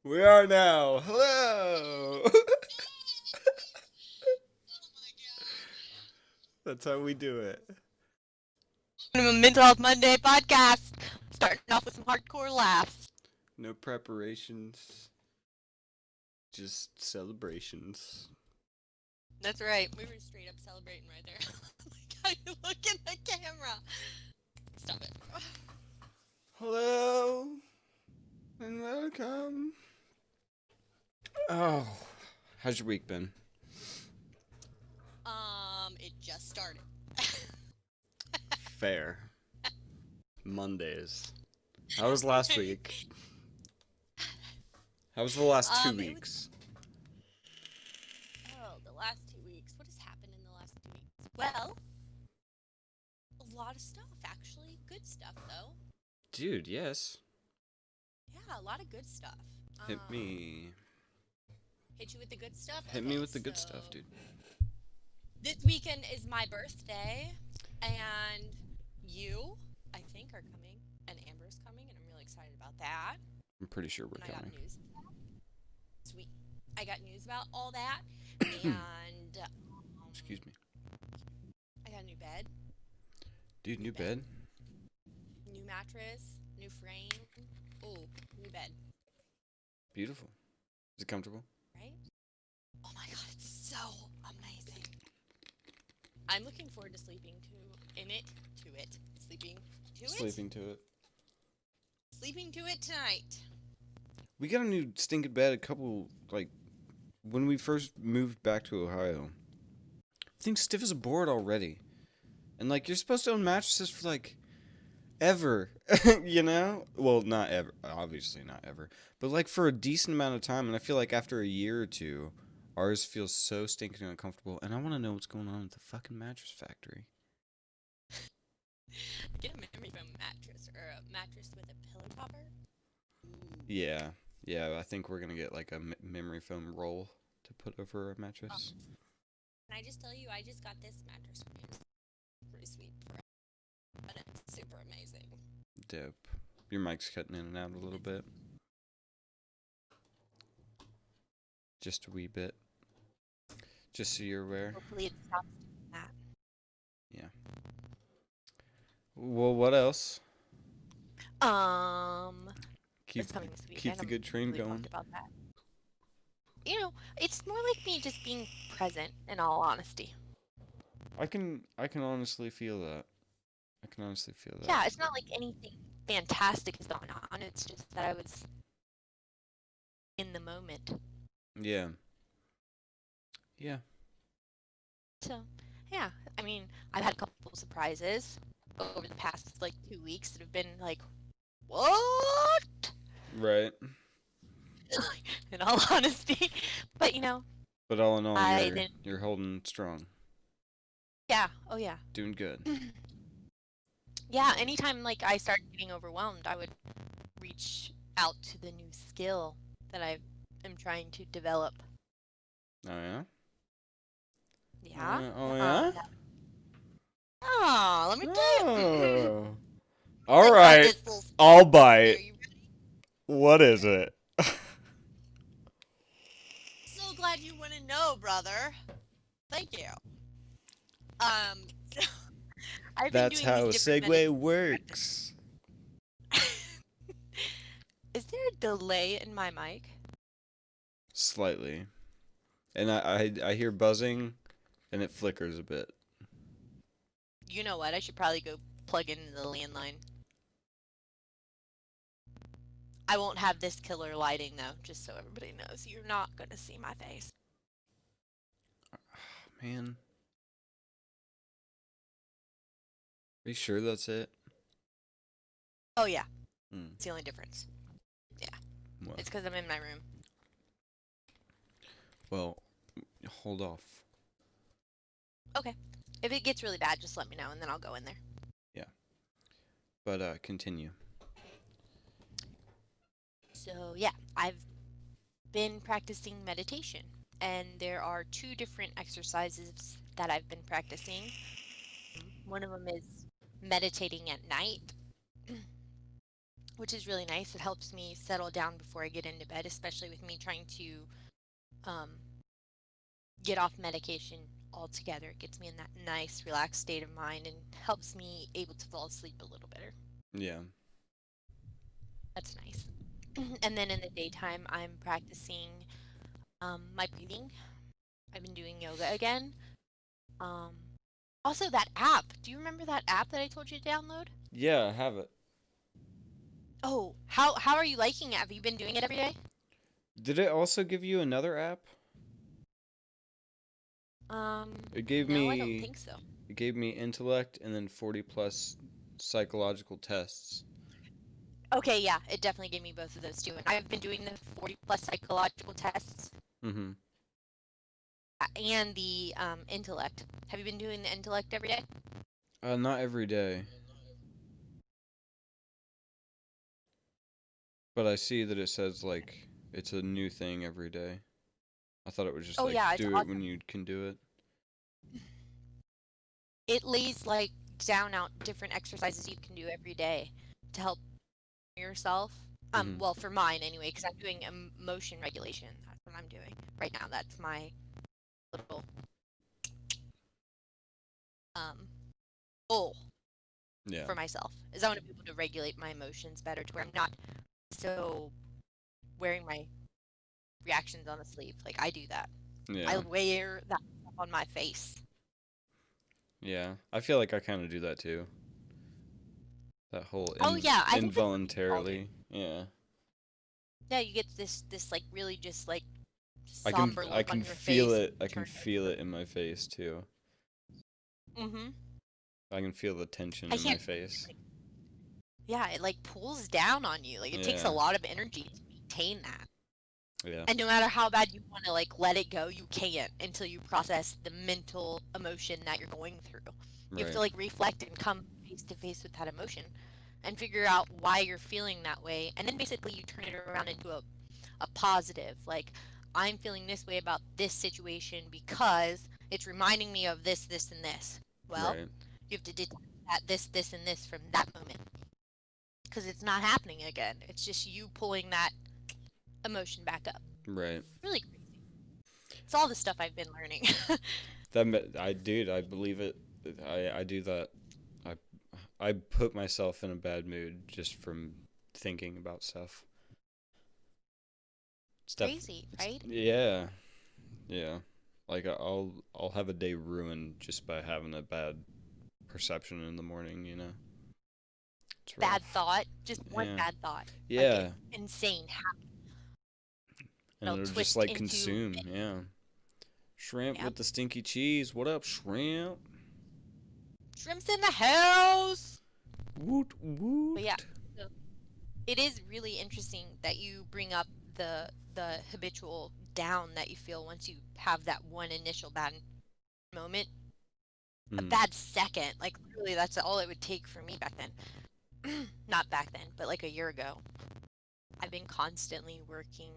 We are now. Hello. That's how we do it. A Mental Health Monday podcast. Starting off with some hardcore laughs. No preparations, just celebrations. That's right. We were straight up celebrating right there. Like how you look in the camera. Stop it. Hello and welcome. Oh, how's your week been? It just started. Fair. Mondays. How was last Right? week? How was the last two It was. weeks? Oh, the last 2 weeks. What has happened in the last 2 weeks? Well, a lot of stuff actually. Good stuff though. Dude, yes. Yeah, a lot of good stuff. Hit me. Hit you with the good stuff. Hit Okay, me with the so good stuff, dude. this weekend is my birthday, and you, I think, are coming, and Amber's coming, and I'm really excited about that. I'm pretty sure And we're I got coming. news. Sweet. I got news about all that, and Excuse me. I got a new bed, Dude, new new bed, bed? new mattress, new frame. Oh, new bed, Beautiful. Is it comfortable? right? Oh my god, it's so amazing. I'm looking forward to sleeping Sleeping to it. sleeping to it tonight. We got a new stinking bed when we first moved back to Ohio. Thing's stiff as a board already. And you're supposed to own mattresses for ever. You know? Well, not ever. Obviously not ever. But for a decent amount of time. And I feel like after a year or two, ours feels so stinking uncomfortable. And I want to know what's going on with the fucking mattress factory. Get a memory foam mattress or a mattress with a pillow topper. Yeah. Yeah, I think we're going to get a memory foam roll to put over our mattress. Can I just tell you, I just got this mattress for you. Pretty sweet, but it's super amazing. Dope. Your mic's cutting in and out a little bit. Just a wee bit. Just so you're aware. Hopefully it stops doing that. Yeah. Well, what else? Keep It's coming this keep weekend. the I'm good train really going. pumped about that. You know, it's more like me just being present, in all honesty. I can honestly feel that. I can honestly feel that. Yeah, it's not like anything fantastic is going on. It's just that I was in the moment. Yeah. Yeah. So, yeah. I mean, I've had a couple of surprises over the past 2 weeks that have been what? Right. In all honesty, but But all in all, I you're didn't. you're holding strong. Yeah. Oh yeah. Doing good. Yeah. Anytime I start getting overwhelmed, I would reach out to the new skill that I am trying to develop. Oh yeah. Yeah. Oh yeah. Oh, let me tell you. Oh. All I got right. this little I'll skill. Are bite. you ready? What is it? So glad you want to know, brother. Thank you. Um, so I've been That's doing these how a different Segway works. Is there a delay in my mic? Slightly. And I hear buzzing, and it flickers a bit. You know what? I should probably go plug into the landline. I won't have this killer lighting though, just so everybody knows. You're not gonna see my face. Man, are you sure that's it? Oh yeah, Hmm. it's the only difference. Yeah, Well, it's because I'm in my room. well, hold off. Okay. If it gets really bad, just let me know, and then I'll go in there. Yeah. But continue. So yeah, I've been practicing meditation, and there are two different exercises that I've been practicing. One of them is meditating at night, which is really nice. It helps me settle down before I get into bed, especially with me trying to um, get off medication altogether. It gets me in that nice, relaxed state of mind and helps me able to fall asleep a little better. Yeah. That's nice. And then in the daytime, I'm practicing my breathing. I've been doing yoga again. Um, Also, that app. Do you remember that app that I told you to download? Yeah, I have it. Oh, how are you liking it? Have you been doing it every day? Did it also give you another app? Um, It gave no, I don't me think so. it gave me intellect and then 40 plus psychological tests. Okay, yeah, it definitely gave me both of those too. And I've been doing the 40 plus psychological tests Mhm. and the intellect. Have you been doing the intellect every day? Not every day, but I see that it says like it's a new thing every day. I thought it was just Oh like yeah, it's do it when awesome. you can do it. It lays like down out different exercises you can do every day to help yourself. Mhm. Well, for mine anyway, because I'm doing emotion regulation. That's what I'm doing right now. That's my little um goal Yeah. for myself. Is I want to be able to regulate my emotions better to where I'm not so wearing my reactions on a sleeve. Like I do that. I Yeah. wear that stuff on my face. Yeah. I feel like I kind of do that too. That whole Oh yeah, I think that's what you called it. involuntarily. Yeah. Yeah, you get this like really just like I can somber I look on can your feel face and it. I can turn feel it in my face too. mm-hmm. I can feel the tension I in my can't face. like, yeah, it like pulls down on you. Like it takes a Yeah. lot of energy to maintain that. Yeah. And no matter how bad you want to like let it go, you can't until you process the mental emotion that you're going through. You have to Right. like reflect and come face to face with that emotion and figure out why you're feeling that way. And then basically you turn it around into a positive. Like, I'm feeling this way about this situation because it's reminding me of this, this, and this. Well, Right. you have to detect that this, and this from that moment because it's not happening again. It's just you pulling that emotion back up. Right. Really crazy. It's all the stuff I've been learning. I dude, I believe it. I do that. I I put myself in a bad mood just from thinking about stuff. Stuff. Crazy, right? Yeah. Yeah. Like I'll have a day ruined just by having a bad perception in the morning, you know. It's Bad rough. thought, just one Yeah. bad thought, like an Yeah. insane, And it'll just twist like into consume. Yeah. Shrimp yep, with the stinky cheese. What up, shrimp? shrimps in the house. Woot But yeah, woot. so it is really interesting that you bring up the habitual down that you feel once you have that one initial bad moment, a Mm. bad second. Like literally, that's all it would take for me back then. Not back then, but like a year ago. I've been constantly working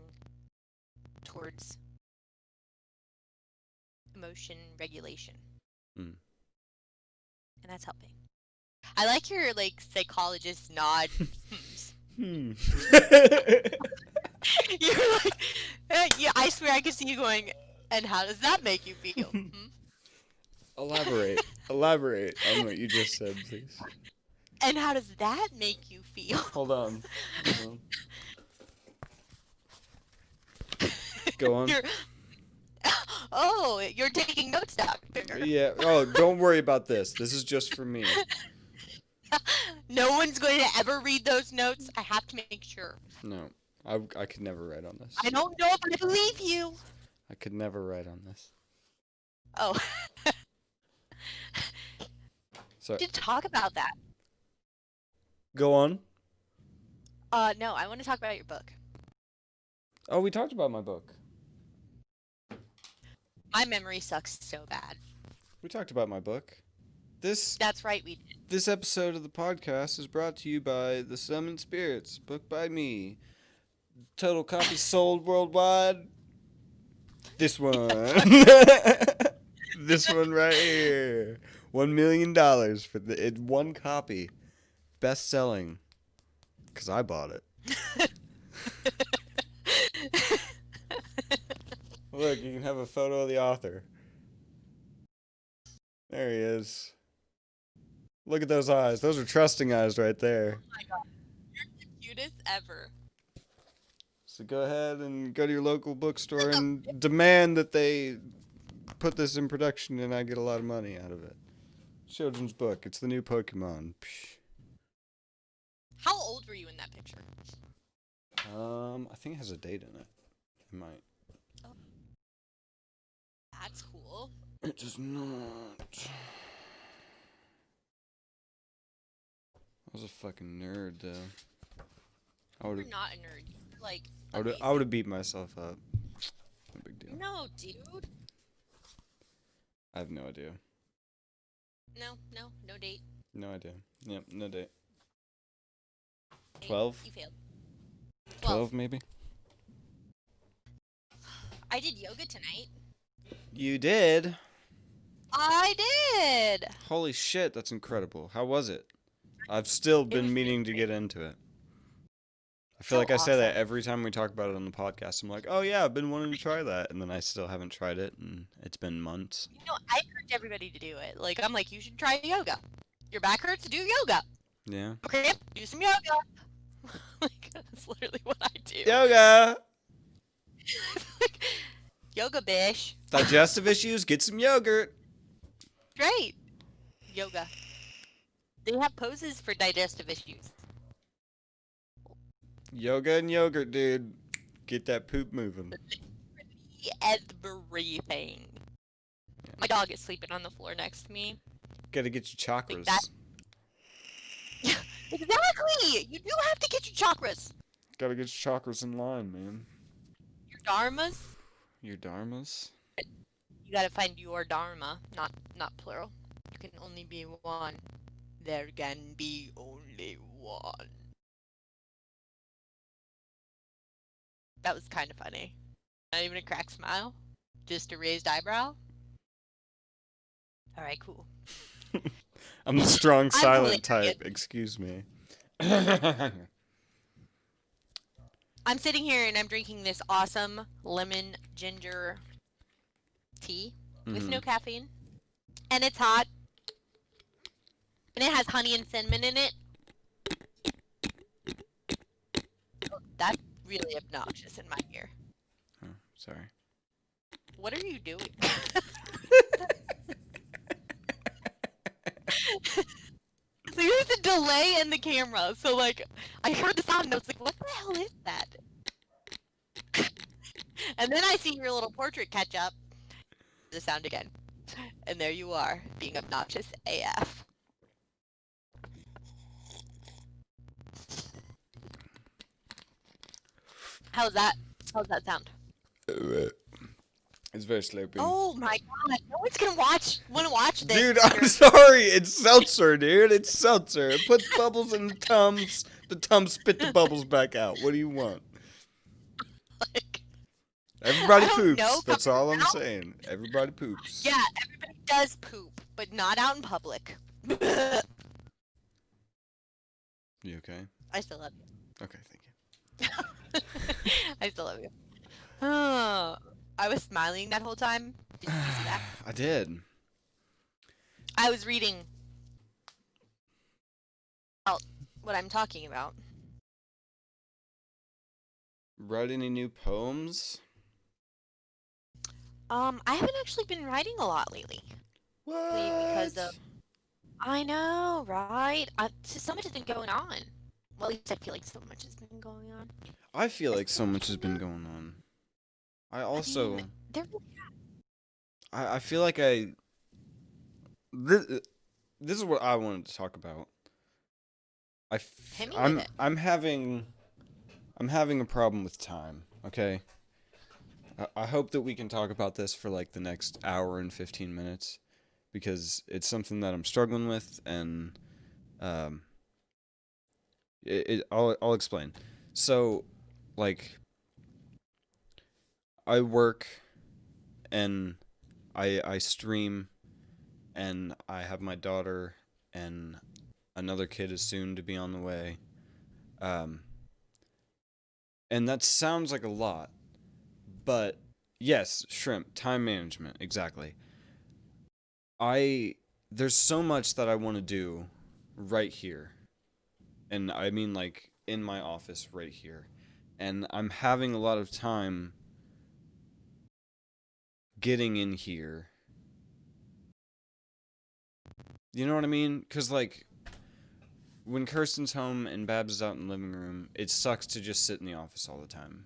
towards emotion regulation, Mm. and that's helping. I like your like psychologist nod. Hmm. You're like, yeah. I swear I can see you going. And how does that make you feel? Hmm? Elaborate. Elaborate on what you just said, please. And how does that make you feel? Hold on. Hold on. Go on. You're, oh, you're taking notes, doctor. Yeah. Oh, don't worry about this. This is just for me. No one's going to ever read those notes. I have to make sure. No. I could never write on this. I don't know if I believe you. I could never write on this. Oh, So to talk about that. go on. No, I want to talk about your book. Oh, we talked about my book. My memory sucks so bad. We talked about my book. This That's right, we did. this episode of the podcast is brought to you by The Summoned Spirits, book by me. Total copies sold worldwide. This one. This one right here. $1 million for one copy. Best selling. Because I bought it. Look, you can have a photo of the author. There he is. Look at those eyes. Those are trusting eyes right there. Oh my god. You're the cutest ever. So go ahead and go to your local bookstore and demand that they put this in production and I get a lot of money out of it. Children's book. It's the new Pokemon. Psh. How old were you in that picture? I think it has a date in it. It might. Oh, that's cool. It does not. I was a fucking nerd, though. You're not a nerd. You're like. I would amazing. have beat myself up. No big deal. No, dude. I have no idea. No date. No idea. Yep, no date. Eight. 12? You failed. 12 maybe? I did yoga tonight. You did? I did. Holy shit, that's incredible. How was it? I've still was been really meaning to great. get into it. I feel So like I say that awesome. every time we talk about it on the podcast. I'm like, oh yeah, I've been wanting to try that. And then I still haven't tried it, and it's been months. You know, I encourage everybody to do it. Like, I'm like, you should try yoga. Your back hurts, do yoga. Yeah. Okay, do some yoga. Like, that's literally what I do. Yoga! Like, yoga, bish. Digestive issues, get some yogurt. Great. Yoga. They have poses for digestive issues. Yoga and yogurt, dude. Get that poop moving. Everything. My dog is sleeping on the floor next to me. Gotta get your chakras. that- Exactly! You do have to get your chakras. Gotta get your chakras in line, man. Your dharmas. Your dharmas? You gotta find your dharma, not plural. You can only be one. There can be only one. That was kind of funny. Not even a cracked smile. Just a raised eyebrow. Alright, cool. I'm the strong silent hilarious. type, excuse me. I'm sitting here and I'm drinking this awesome lemon ginger tea with no caffeine. And it's hot. And it has honey and cinnamon in it. Oh, that's really obnoxious in my ear. Oh, sorry. What are you doing? There's a delay in the camera, so like I heard the sound and I was like, what the hell is that? And then I see your little portrait catch up. The sound again. And there you are, being obnoxious AF. How's that sound? It's very slopey. Oh my god, no one's gonna wanna watch this. Dude, I'm sorry. It's seltzer, dude. It's seltzer. It puts bubbles in the Tums. The Tums spit the bubbles back out. What do you want? Like, Everybody I don't poops. know, That's come all I'm out. saying. Everybody poops. yeah, everybody does poop, but not out in public. You okay? I still love you. Okay, thank you. I still love you. Oh, I was smiling that whole time. Did you see that? I did. I was reading about what I'm talking about. Write any new poems? I haven't actually been writing a lot lately. What? Because of... I know, right? So much has been going on. Well, at least I feel like so much has been going on. I feel like so much has been going on. I also... There... I feel like This is what I wanted to talk about. Hit me with it. I'm having a problem with time, okay? I hope that we can talk about this for like the next hour and 15 minutes because it's something that I'm struggling with and I'll explain. So, like, I work and I stream and I have my daughter and another kid is soon to be on the way. Um, and that sounds like a lot, but yes, shrimp, time management, exactly. I there's so much that I want to do right here. And I mean like in my office right here. And I'm having a lot of time getting in here. You know what I mean? Cuz like when Kirsten's home and Babs is out in the living room, it sucks to just sit in the office all the time.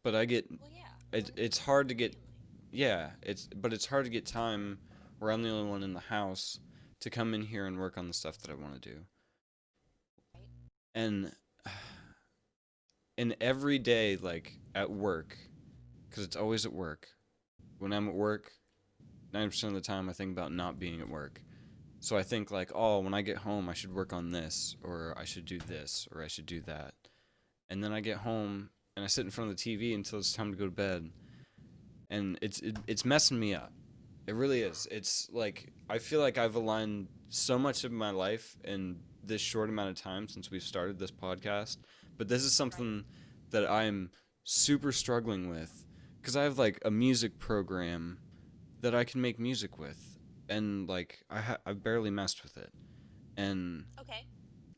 But I get Well, yeah, it's you hard have to a get family, yeah, it's hard to get time where I'm the only one in the house to come in here and work on the stuff that I want to do. right? And every day like at work cuz it's always at work. When I'm at work, 90% of the time I think about not being at work. So I think like, oh, when I get home, I should work on this, or I should do this, or I should do that. And then I get home and I sit in front of the TV until it's time to go to bed, and it's messing me up. It really is. It's like I feel like I've aligned so much of my life in this short amount of time since we've started this podcast, but this is Right. something that I'm super struggling with because I have like a music program that I can make music with, and like I've barely messed with it, and Okay.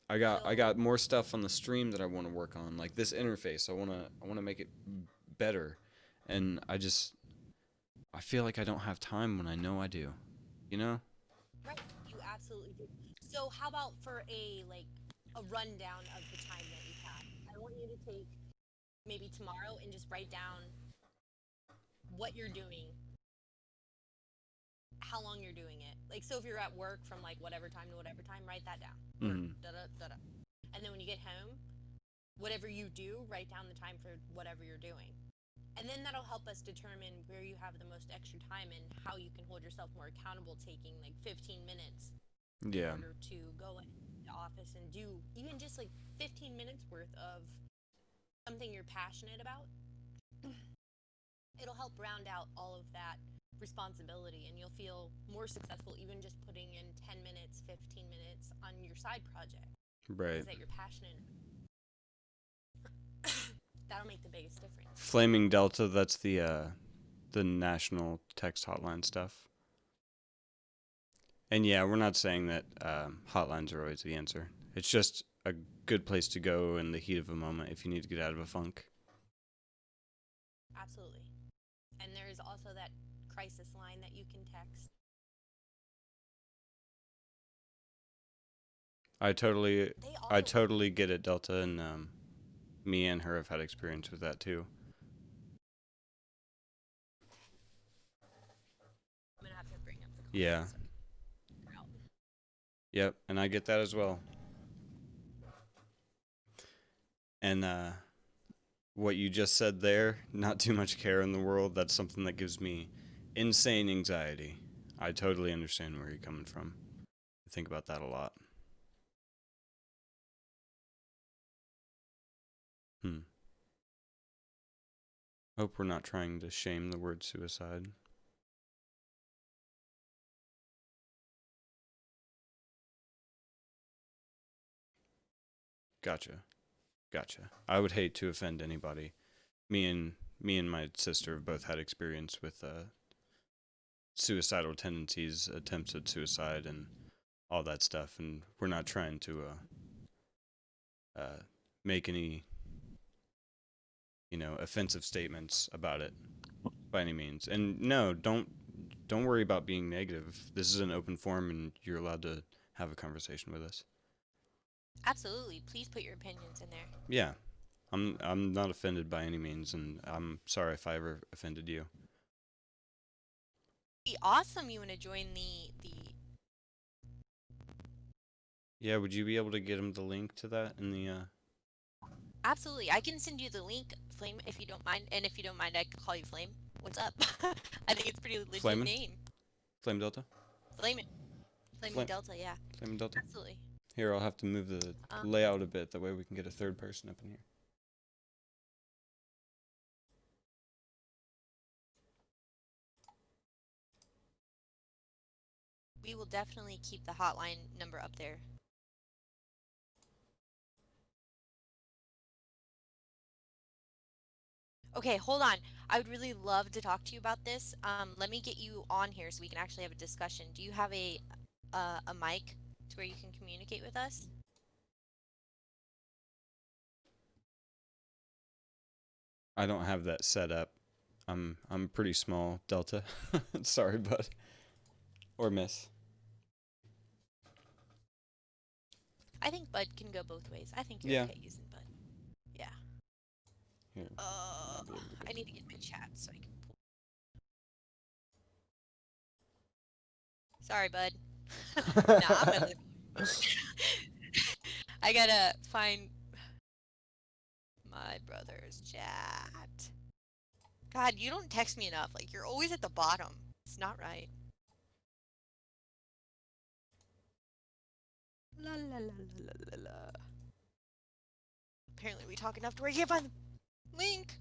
I So, got more stuff on the stream that I want to work on, like this interface. I wanna make it better, and I feel like I don't have time when I know I do, you know? right, you absolutely do. So, how about for a rundown of the time that you have? I want you to take maybe tomorrow and just write down what you're doing, how long you're doing it. Like, so if you're at work from like whatever time to whatever time, write that down. Work, Mm. da da da da. And then when you get home, whatever you do, write down the time for whatever you're doing. And then that'll help us determine where you have the most extra time and how you can hold yourself more accountable, taking like 15 minutes in Yeah. order to go in the office and do even just like 15 minutes worth of something you're passionate about. It'll help round out all of that responsibility and you'll feel more successful even just putting in 10 minutes, 15 minutes on your side project, Right. things that you're passionate that'll make the biggest difference. Flaming Delta, that's the national text hotline stuff. And yeah, we're not saying that hotlines are always the answer. It's just a good place to go in the heat of a moment if you need to get out of a funk. Absolutely. And there's also that crisis line that you can text. I totally They I also, totally get it, Delta, and me and her have had experience with that too. I'm gonna have to bring up the Yeah. comments out. Yep, and I get that as well. And what you just said there, not too much care in the world, that's something that gives me insane anxiety. I totally understand where you're coming from. I think about that a lot. Hmm. Hope we're not trying to shame the word suicide. Gotcha. Gotcha. I would hate to offend anybody. Me and my sister have both had experience with suicidal tendencies, attempts at suicide, and all that stuff. And we're not trying to make any offensive statements about it by any means. And no, don't worry about being negative. This is an open forum, and you're allowed to have a conversation with us. Absolutely. Please put your opinions in there. Yeah, I'm not offended by any means, and I'm sorry if I ever offended you. Be awesome. You want to join the Yeah, would you be able to get him the link to that in the Absolutely. I can send you the link, Flame, if you don't mind. And if you don't mind, I can call you Flame. What's up? I think it's a pretty legit Flamin'? name. Flame Delta? Flame, Flaming Flame Delta. Yeah. Flame Delta? Absolutely. Here, I'll have to move the Um, layout a bit. That way we can get a third person up in here. we will definitely keep the hotline number up there. Okay, hold on. I would really love to talk to you about this. Let me get you on here so we can actually have a discussion. Do you have a mic to where you can communicate with us? I don't have that set up. I'm pretty small, Delta. Sorry, bud. Or miss. I think Bud can go both ways. I think you're Yeah. okay using Bud. Yeah. Here. Uh, I'll be able to I get need to get my chat so I can pull. Sorry, Bud. Nah, I'm gonna that. live. I gotta find my brother's chat. God, you don't text me enough. Like, you're always at the bottom. It's not right. La la la la la la la. Apparently, we talk enough to where you can't find the link.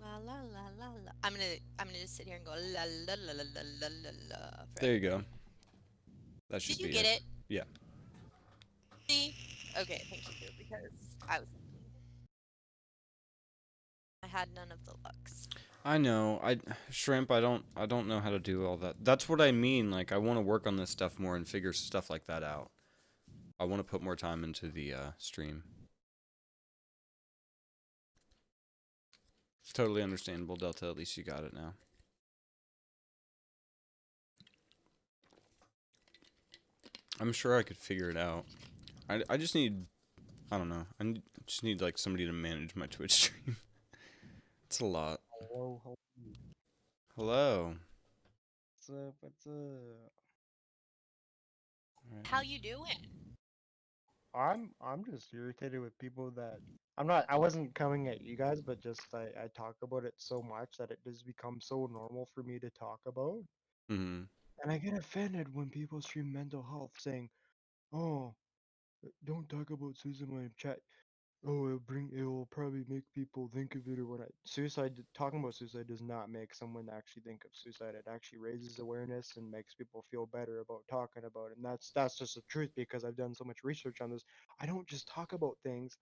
La la la la la. I'm gonna just sit here and go la la la la la la la la for There you go. everybody. That should Did you be get it. it? Yeah. See? Okay, thank you because I had none of the lucks. I know. I shrimp. I don't know how to do all that. That's what I mean. Like I want to work on this stuff more and figure stuff like that out. I want to put more time into the stream. Totally understandable, Delta. At least you got it now. I'm sure I could figure it out. I just need. I don't know. Just need like somebody to manage my Twitch stream. It's a lot. Hello, hello. Hello. What's up? What's up? All How right. you doing? I'm just irritated with people that I wasn't coming at you guys, but just I talk about it so much that it just becomes so normal for me to talk about. Mm-hmm. And I get offended when people stream mental health saying, "Oh, don't talk about suicide in my chat. Oh, it'll probably make people think of it or what." Talking about suicide does not make someone actually think of suicide. It actually raises awareness and makes people feel better about talking about it. And that's just the truth because I've done so much research on this. I don't just talk about things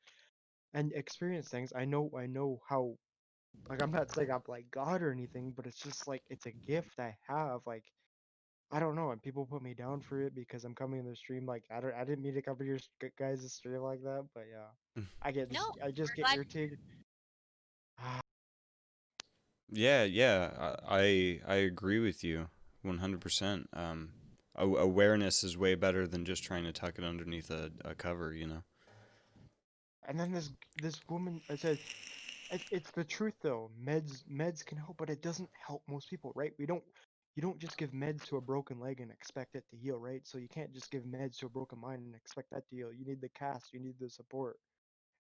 and experience things. I know how, like, I'm not saying I'm like God or anything, but it's just like it's a gift I have. Like, I don't know, and people put me down for it because I'm coming in the stream. Like, I didn't mean to come to your guys' stream like that, but yeah, No, I just we're get glad. irritated. Ah, Yeah, yeah. I agree with you 100%. Awareness is way better than just trying to tuck it underneath a cover, you know? and then this woman, I said, it's the truth though. Meds can help, but it doesn't help most people, right? You don't just give meds to a broken leg and expect it to heal, right? So you can't just give meds to a broken mind and expect that to heal. You need the cast, you need the support.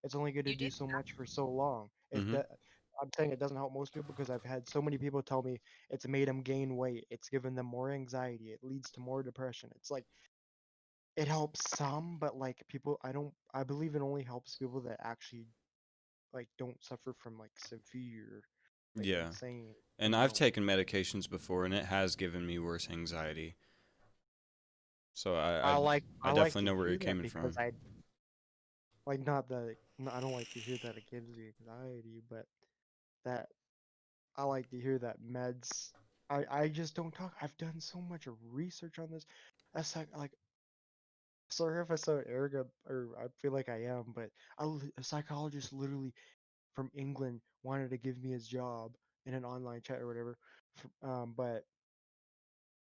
It's only going to You do. do so much for so long. Mm-hmm. I'm saying it doesn't help most people because I've had so many people tell me it's made them gain weight. It's given them more anxiety. It leads to more depression. It's like it helps some, but like people, I believe it only helps people that actually like don't suffer from like severe, like Yeah. insane And I've mental. taken medications before, and it has given me worse anxiety. So I I like definitely to know where hear you're that coming because from. I like not that no, I don't like to hear that it gives you anxiety, but that I like to hear that meds. I just don't talk. I've done so much research on this. That's like sorry if I sound arrogant or I feel like I am, but a psychologist literally from England wanted to give me his job in an online chat or whatever. But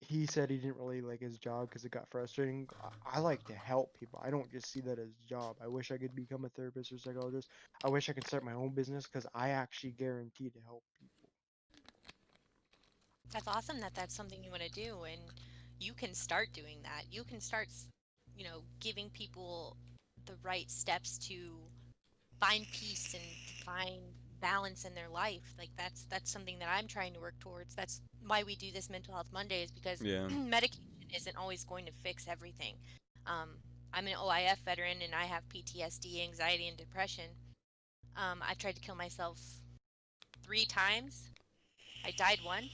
he said he didn't really like his job because it got frustrating. I like to help people. I don't just see that as a job. I wish I could become a therapist or psychologist. I wish I could start my own business because I actually guarantee to help people. That's awesome that that's something you want to do, and you can start doing that. You can start, giving people the right steps to find peace and to find balance in their life. Like that's something that I'm trying to work towards. That's why we do this mental health Mondays because Yeah. medication isn't always going to fix everything. Um, I'm an OIF veteran and I have PTSD, anxiety, and depression. I've tried to kill myself 3 times. I died once.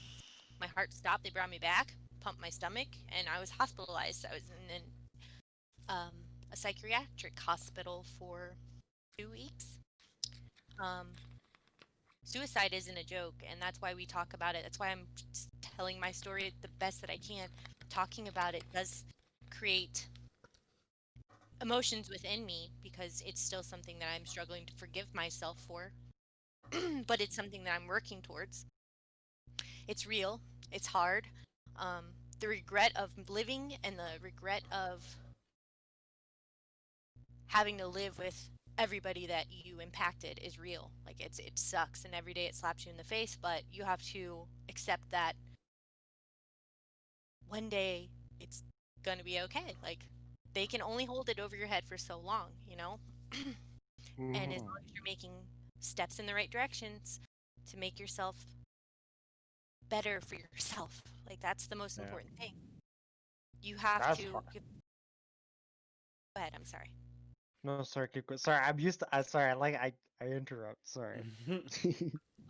My heart stopped. They brought me back, pumped my stomach, and I was hospitalized. I was in um, a psychiatric hospital for 2 weeks. Um, Suicide isn't a joke, and that's why we talk about it. That's why I'm telling my story the best that I can. Talking about it does create emotions within me because it's still something that I'm struggling to forgive myself for, but it's something that I'm working towards. It's real, it's hard. Um, the regret of living and the regret of having to live with everybody that you impacted is real. Like it sucks and every day it slaps you in the face, but you have to accept that one day it's gonna be okay. Like they can only hold it over your head for so long, you know? And as Mhm. long as you're making steps in the right directions to make yourself better for yourself, like that's the most Yeah. important thing. You have That's to hard. go ahead, I'm sorry. No, sorry, keep going. Sorry, I'm used to. Sorry, I interrupt. Sorry.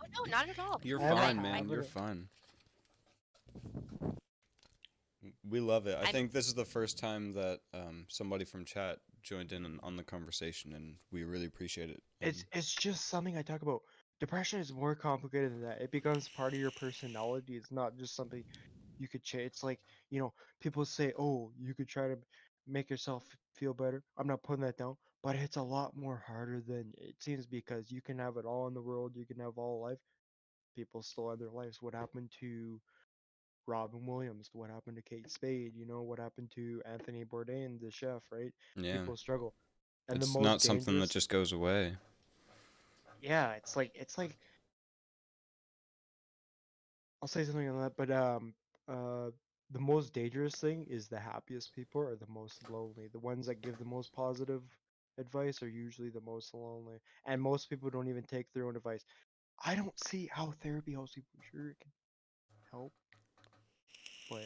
Oh no, not at all. You're I have a I fine, man. habit You're of. fine. We love it. I I'm think this is the first time that somebody from chat joined in on the conversation, and we really appreciate it. And It's just something I talk about. Depression is more complicated than that. It becomes part of your personality. It's not just something you could change. It's like, people say, "Oh, you could try to make yourself feel better." I'm not putting that down, but it's a lot more harder than it seems because you can have it all in the world, you can have all life. People still have their lives. What happened to Robin Williams? What happened to Kate Spade? What happened to Anthony Bourdain, the chef, right? yeah, People struggle. And the it's most not something that dangerous, just goes away. yeah, it's like I'll say something on that, but uh, the most dangerous thing is the happiest people are the most lonely. The ones that give the most positive advice are usually the most lonely, and most people don't even take their own advice. I don't see how therapy helps people. Sure, it can help, but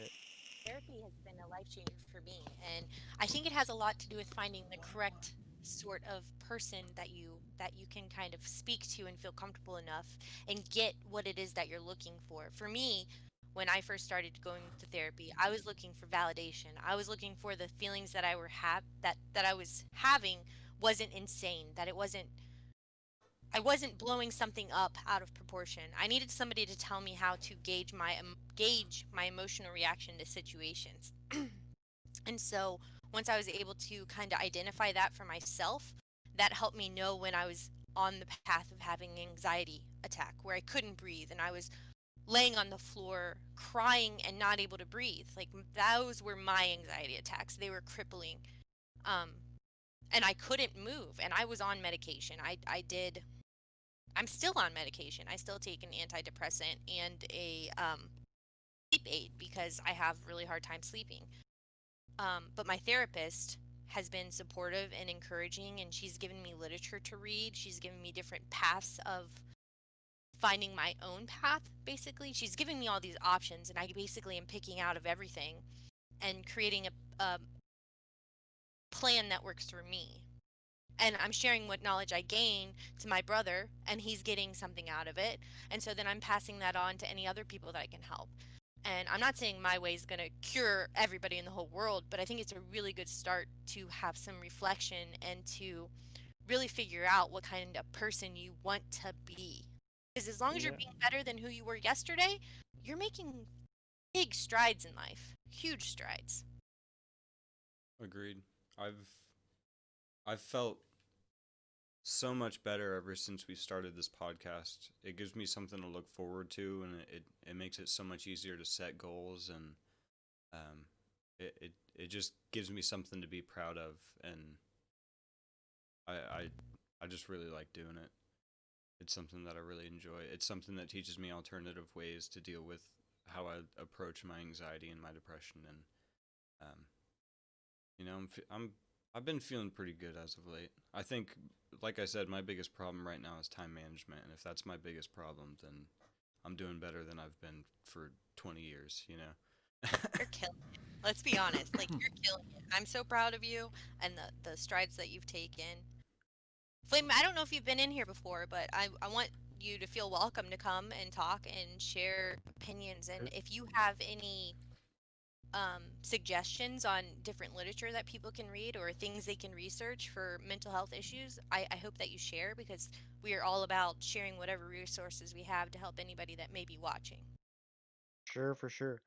Therapy has been a life changer for me, and I think it has a lot to do with finding the correct sort of person that you can kind of speak to and feel comfortable enough and get what it is that you're looking for. For me, when I first started going to therapy, I was looking for validation. I was looking for the feelings that I was having wasn't insane, that it wasn't I wasn't blowing something up out of proportion. I needed somebody to tell me how to gauge my emotional reaction to situations. And so once I was able to kind of identify that for myself, that helped me know when I was on the path of having an anxiety attack where I couldn't breathe and I was laying on the floor crying and not able to breathe. Like those were my anxiety attacks. They were crippling. Um, and I couldn't move and I was on medication. I'm still on medication. I still take an antidepressant and a sleep aid because I have really hard time sleeping. But my therapist has been supportive and encouraging, and she's given me literature to read. She's given me different paths of finding my own path, basically. She's giving me all these options, and I basically am picking out of everything and creating a plan that works for me. And I'm sharing what knowledge I gain to my brother, and he's getting something out of it. And so then I'm passing that on to any other people that I can help. And I'm not saying my way is going to cure everybody in the whole world, but I think it's a really good start to have some reflection and to really figure out what kind of person you want to be. Because as long as you're yeah, being better than who you were yesterday, you're making big strides in life, huge strides. Agreed. I've I've felt so much better ever since we started this podcast. It gives me something to look forward to, and it makes it so much easier to set goals, and um, it just gives me something to be proud of, and I I, I just really like doing it. It's something that I really enjoy. It's something that teaches me alternative ways to deal with how I approach my anxiety and my depression, and um, I've been feeling pretty good as of late. I think, like I said, my biggest problem right now is time management, and if that's my biggest problem, then I'm doing better than I've been for 20 years. You're killing it. Let's be honest, like you're killing it. I'm so proud of you and the strides that you've taken. Flame, I don't know if you've been in here before, but I want you to feel welcome to come and talk and share opinions. And sure. if you have any suggestions on different literature that people can read or things they can research for mental health issues, I hope that you share because we are all about sharing whatever resources we have to help anybody that may be watching. Sure, for sure.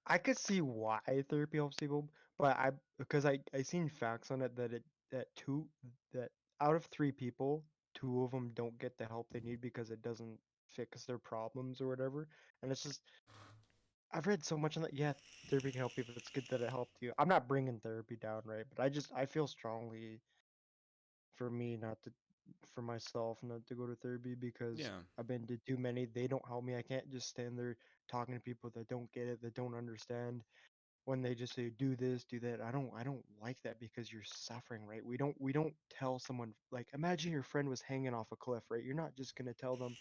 I could see why therapy helps people, but because I seen facts on it that that out of 3 people, 2 of them don't get the help they need because it doesn't fix their problems or whatever. And it's just I've read so much on that. Yeah, therapy can help people. It's good that it helped you. I'm not bringing therapy down, right? But I feel strongly for me not to for myself not to go to therapy because Yeah. I've been to too many. They don't help me. I can't just stand there talking to people that don't get it, that don't understand when they just say do this, do that. I don't like that because you're suffering, right? We don't tell someone like imagine your friend was hanging off a cliff, right? You're not just gonna tell them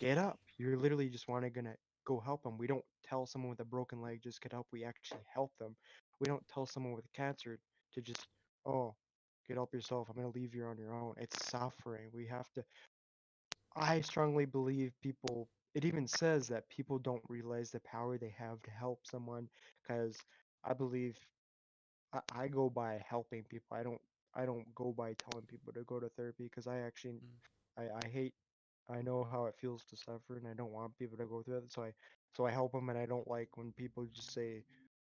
get up. You're literally just wanna gonna go help them. We don't tell someone with a broken leg just get up. We actually help them. We don't tell someone with cancer to just oh get help yourself. I'm gonna leave you on your own. It's suffering. We have to. I strongly believe people. It even says that people don't realize the power they have to help someone because I believe I go by helping people. I don't go by telling people to go to therapy because I actually Mm. I hate I know how it feels to suffer and I don't want people to go through it. So I help them and I don't like when people just say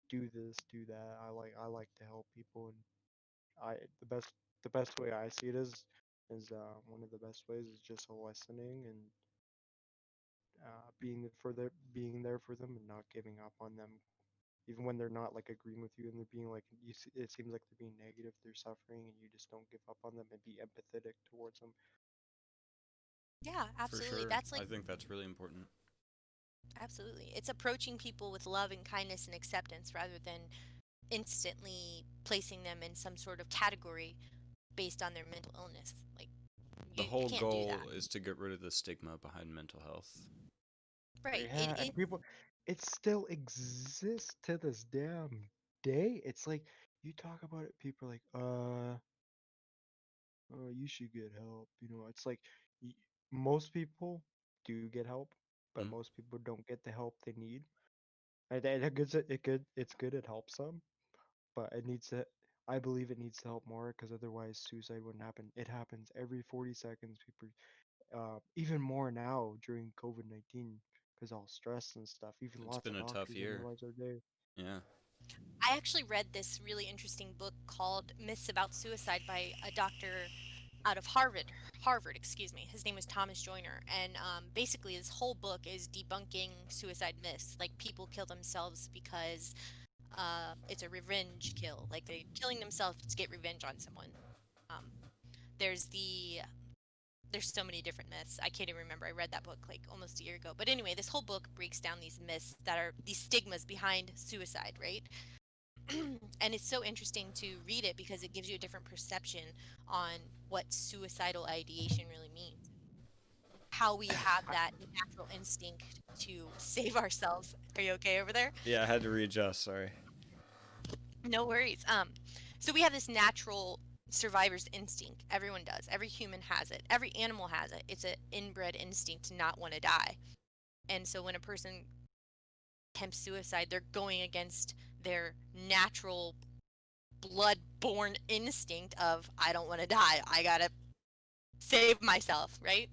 do this, do that. I like to help people and I the best way I see it is one of the best ways is just listening and being there for them and not giving up on them even when they're not like agreeing with you and they're being like it seems like they're being negative, they're suffering and you just don't give up on them and be empathetic towards them. Yeah, For absolutely. sure. That's like I think that's really important. absolutely. It's approaching people with love and kindness and acceptance rather than instantly placing them in some sort of category based on their mental illness. Like The you whole can't do that. goal is to get rid of the stigma behind mental health. Right. Yeah, and people it still exists to this damn day. It's like you talk about it, people are like, you should get help. It's like y- most people do get help, but Mm. most people don't get the help they need. And it's good it helps some, but it needs to I believe it needs to help more because otherwise suicide wouldn't happen. It happens every 40 seconds. People, even more now during COVID-19, because all stress and stuff. Even It's lots been of a tough doctors didn't year. realize they're there. Yeah. I actually read this really interesting book called Myths About Suicide by a doctor out of Harvard, excuse me. His name was Thomas Joyner, and basically his whole book is debunking suicide myths. Like people kill themselves because it's a revenge kill, like they're killing themselves to get revenge on someone. Um, there's the there's so many different myths. I can't even remember. I read that book like almost a year ago. But anyway, this whole book breaks down these myths that are these stigmas behind suicide, right? And it's so interesting to read it because it gives you a different perception on what suicidal ideation really means. How we have I, that natural instinct to save ourselves. Are you okay over there? Yeah, I had to readjust. Sorry. No worries. So we have this natural survivor's instinct. Everyone does. Every human has it. Every animal has it. It's an inbred instinct to not want to die. And so when a person attempts suicide, they're going against their natural blood-born instinct of I don't want to die. I gotta save myself, right?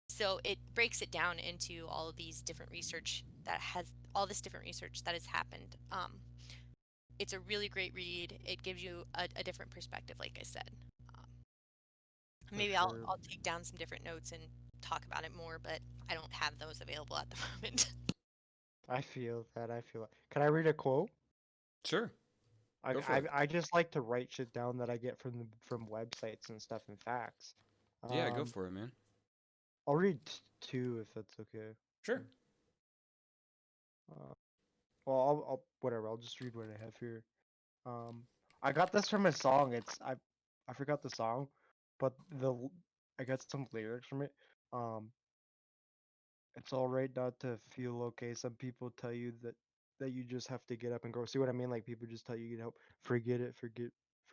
So it breaks it down into all of these different research that has all this different research that has happened. It's a really great read. It gives you a different perspective, like I said. Um, for maybe I'll sure. I'll take down some different notes and talk about it more, but I don't have those available at the moment. I feel that. I feel it. Can I read a quote? Sure. I, Go for I it. I just like to write shit down that I get from websites and stuff and facts. Yeah, go Um, for it, man. I'll read two if that's okay. Sure. Mm, Uh, well, I'll whatever. I'll just read what I have here. Um, I got this from a song. I forgot the song, but I got some lyrics from it. Um, it's all right not to feel okay. Some people tell you that you just have to get up and go. See what I mean? Like people just tell you get help. Forget it.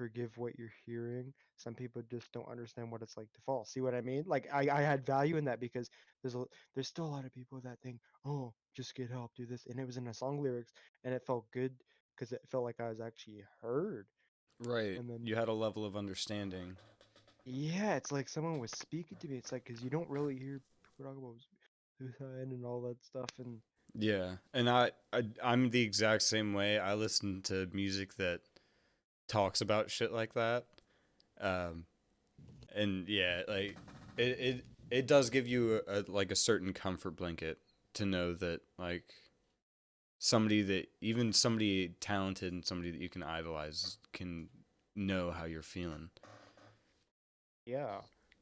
forgive what you're hearing. Some people just don't understand what it's like to fall. See what I mean? Like I had value in that because there's still a lot of people that think, oh, just get help, do this, and it was in the song lyrics, and it felt good because it felt like I was actually heard. Right. And then You had a level of understanding. yeah, it's like someone was speaking to me. It's like because you don't really hear people talk about suicide and all that stuff, and Yeah. And I'm the exact same way. I listen to music that talks about shit like that. Um and yeah, like it does give you like a certain comfort blanket to know that like somebody that even somebody talented and somebody that you can idolize can know how you're feeling. yeah.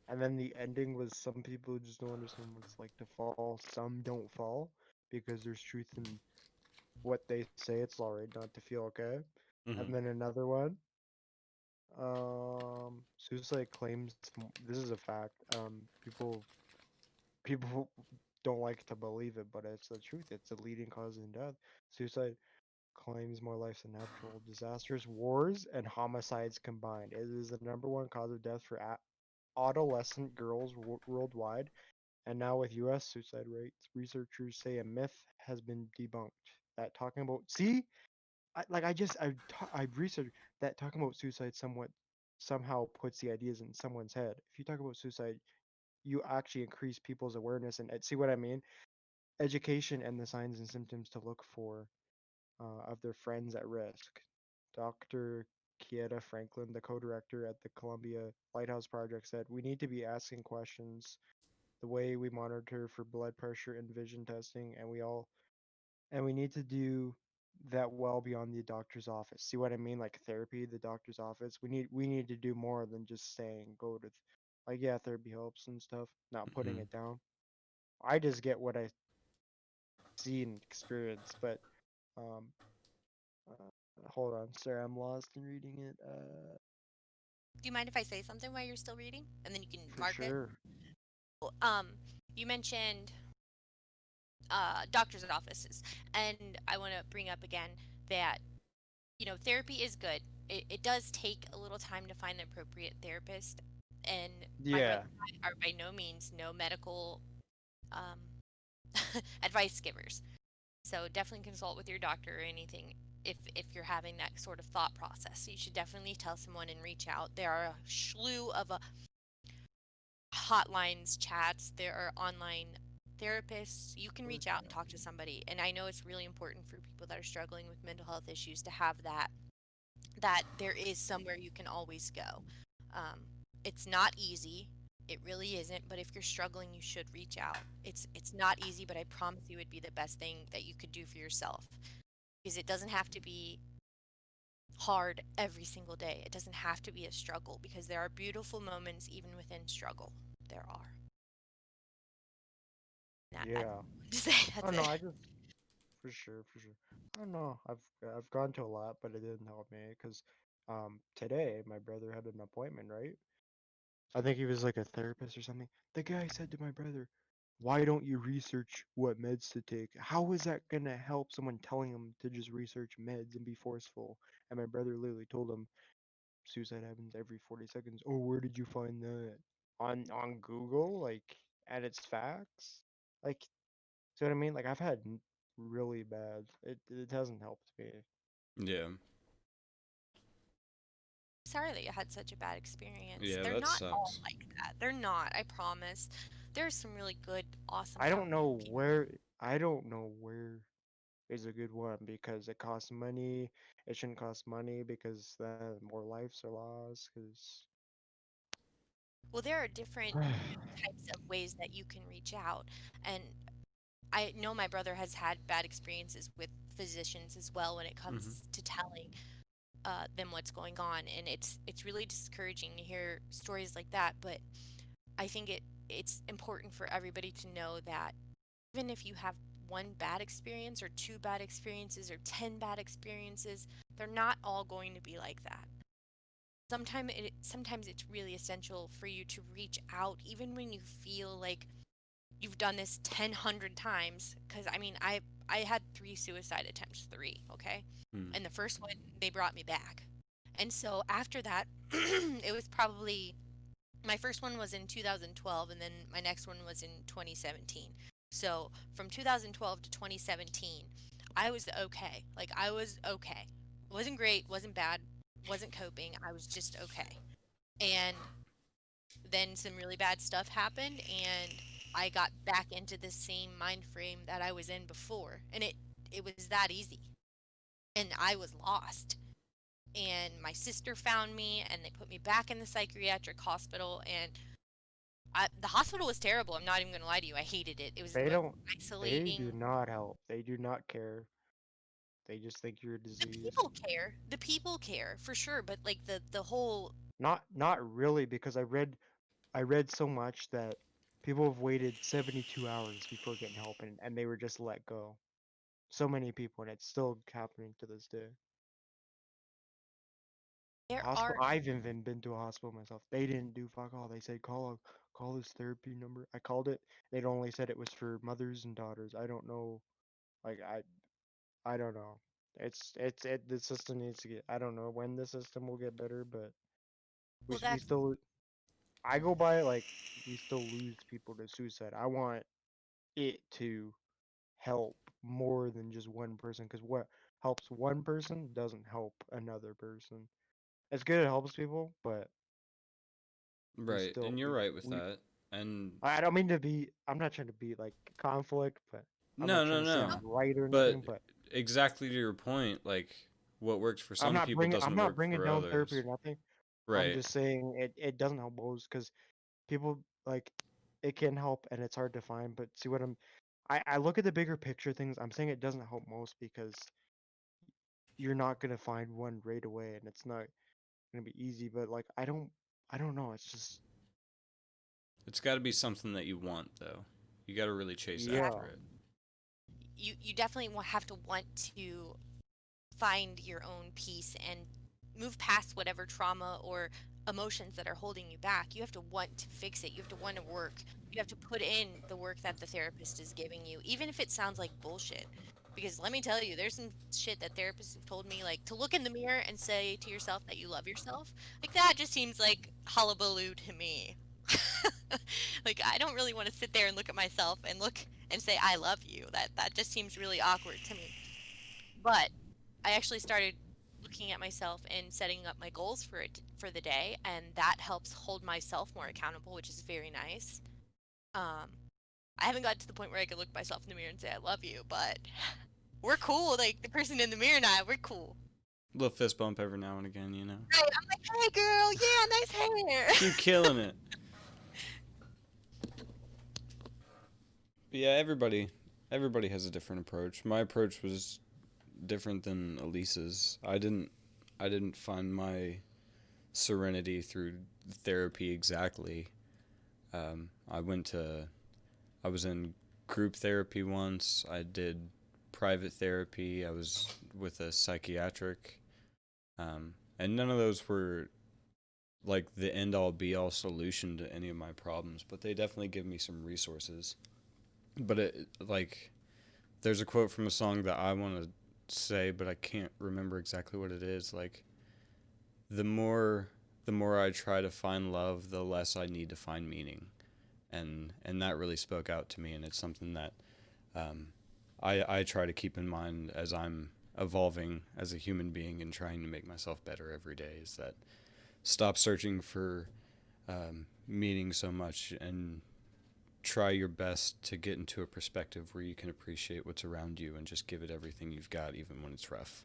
And then the ending was some people just don't understand what it's like to fall. Some don't fall because there's truth in what they say. It's alright not to feel okay. Mm-hmm. And then another one, suicide claims. This is a fact. People don't like to believe it, but it's the truth. It's a leading cause in death. Suicide claims more lives than natural disasters, wars, and homicides combined. It is the number one cause of death for adolescent girls worldwide. And now with U.S. suicide rates, researchers say a myth has been debunked. That talking about I've researched that talking about suicide somewhat somehow puts the ideas in someone's head. If you talk about suicide, you actually increase people's awareness and see what I mean. Education and the signs and symptoms to look for of their friends at risk. Dr. Kieta Franklin, the co-director at the Columbia Lighthouse Project, said, "We need to be asking questions the way we monitor for blood pressure and vision testing, and we need to do that well beyond the doctor's office." See what I mean? Like therapy, the doctor's office. We need to do more than just saying go to like yeah, therapy helps and stuff, not putting Mm-hmm. it down. I just get what I see and experience, but um hold on, sorry, I'm lost in reading it. Do you mind if I say something while you're still reading, and then you can For mark it? sure. Well, you mentioned doctors' offices, and I want to bring up again that therapy is good. It does take a little time to find the appropriate therapist, and my brother Yeah, and I are by no means no medical um, advice givers. So definitely consult with your doctor or anything if you're having that sort of thought process. You should definitely tell someone and reach out. There are a slew of hotlines, chats. There are online therapists. You can reach out and talk to somebody. And I know it's really important for people that are struggling with mental health issues to have that there is somewhere you can always go. Um, it's not easy. It really isn't. But if you're struggling, you should reach out. It's not easy, but I promise you, it would be the best thing that you could do for yourself because it doesn't have to be hard every single day. It doesn't have to be a struggle because there are beautiful moments even within struggle. There are. That's yeah. all I wanted to say. Oh That's no, it. I just for sure, for sure. I don't know. I've gone to a lot, but it didn't help me because today my brother had an appointment, right? I think he was like a therapist or something. The guy said to my brother, "Why don't you research what meds to take? How is that gonna help someone telling him to just research meds and be forceful?" And my brother literally told him, "Suicide happens every 40 seconds." Oh, where did you find that? On Google, like, and it's facts. Like, see what I mean? Like, I've had really bad. It hasn't helped me. Yeah. Sorry that you had such a bad experience. Yeah, They're that not all sucks. like that. They're not, I promise. There's some really good, awesome, I don't talented know people. where. I don't know where is a good one because it costs money. It shouldn't cost money because then more lives are lost. Because Well, there are different, types of ways that you can reach out. And I know my brother has had bad experiences with physicians as well when it Mm-hmm. comes to telling them what's going on, and it's really discouraging to hear stories like that. But I think it's important for everybody to know that even if you have one bad experience or two bad experiences or 10 bad experiences, they're not all going to be like that. Sometimes it's really essential for you to reach out even when you feel like you've done this 10 100 times. Because I mean, I had three suicide attempts, three, okay? Mm. And the first one, they brought me back. And so after that, it was probably my first one was in 2012, and then my next one was in 2017. So from 2012 to 2017, I was okay. Like, I was okay. Wasn't great, wasn't bad, wasn't coping. I was just okay. And then some really bad stuff happened, and I got back into the same mind frame that I was in before. And it was that easy. And I was lost. And my sister found me, and they put me back in the psychiatric hospital. And the hospital was terrible. I'm not even going to lie to you. I hated it. It was the They most don't. They isolating. do not help. They do not care. They just think you're a The disease. people care. The people care for sure, but like the whole Not really, because I read so much that people have waited 72 hours before getting help, and they were just let go. So many people, and it's still happening to this day. there Hospital. are I've even been to a hospital myself. They didn't do fuck all. They said call this therapy number. I called it. They'd only said it was for mothers and daughters. I don't know. Like I don't know. The system needs to get. I don't know when the system will get better, but well we that still. I go by like we still lose people to suicide. I want it to help more than just one person, because what helps one person doesn't help another person. It's good it helps people, but we Right, still and you're right with we that. And I don't mean to be. I'm not trying to be like conflict, but I'm not no, trying no, to say no. I'm right or But anything. But exactly to your point, like what works for I'm some not people bringing. I'm doesn't not work bringing for down therapy others. or nothing. I'm Right. just saying it doesn't help most, because people like it can help and it's hard to find. But see what I look at the bigger picture things. I'm saying it doesn't help most because you're not gonna find one right away, and it's not gonna be easy. But like I don't know. It's just It's got to be something that you want, though. You got to really chase yeah, yeah. after it. you definitely have to want to find your own peace and move past whatever trauma or emotions that are holding you back. You have to want to fix it. You have to want to work. You have to put in the work that the therapist is giving you, even if it sounds like bullshit. Because let me tell you, there's some shit that therapists have told me, like to look in the mirror and say to yourself that you love yourself. Like that just seems like hullabaloo to me. Like I don't really want to sit there and look at myself and look and say I love you. That just seems really awkward to me. But I actually started looking at myself and setting up my goals for the day, and that helps hold myself more accountable, which is very nice. Um, I haven't got to the point where I could look myself in the mirror and say I love you, but we're cool. Like the person in the mirror and I, we're cool. Little fist bump every now and again, you know. Right? I'm like, hey girl, yeah, nice hair. Keep killing it. But yeah, everybody has a different approach. My approach was different than Elisa's. I didn't find my serenity through therapy exactly. I went to I was in group therapy once. I did private therapy. I was with a psychiatric, and none of those were like the end all be all solution to any of my problems, but they definitely give me some resources. But like there's a quote from a song that I want to say, but I can't remember exactly what it is. Like the more the more I try to find love, the less I need to find meaning, and that really spoke out to me, and it's something that um, I try to keep in mind as I'm evolving as a human being and trying to make myself better every day. Is that stop searching for meaning so much and try your best to get into a perspective where you can appreciate what's around you and just give it everything you've got, even when it's rough.